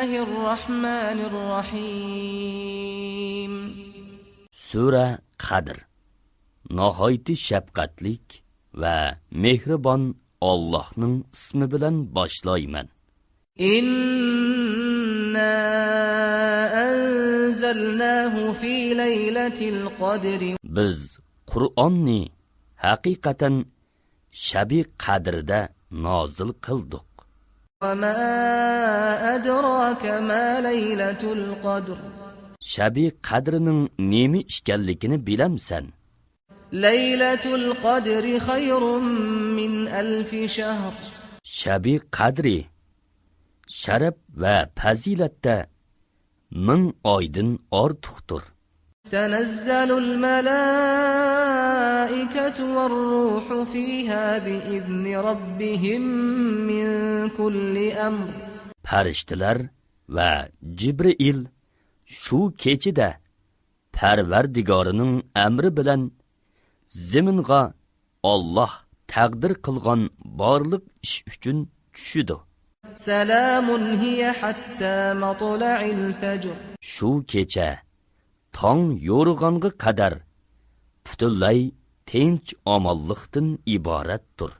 Bismillahir Rahmanir Rahim. Sura Qadr. Nihoyatda shafqatlik va mehribon Allohning ismi bilan boshlayman. Inna anzalnahu fi laylatil qadr. Biz Qur'onni haqiqatan Shabi Qadrda nozil qildik. Va ma adraka ma laylatul qadr. Shabi Qadrining nima ekanligini bilamsan? Laylatul qadri khayrun min alf shahr. Shabi Qadri sharaf va fazilatda 1000 oydan ortiqdir. Tanazzalul malaikatu var ruhu fiha bi izni rabbihim min kulli amr. Farishtalar va Jibril shu kechida Parvardigorining amri bilan zaminga Alloh taqdir qilgan barliq ish uchun tushidi. Salamun hiya hatta matla'il fajr. Shu kecha tong yo'rg'onga qadar butunlay tinch omonlikdan iboratdir.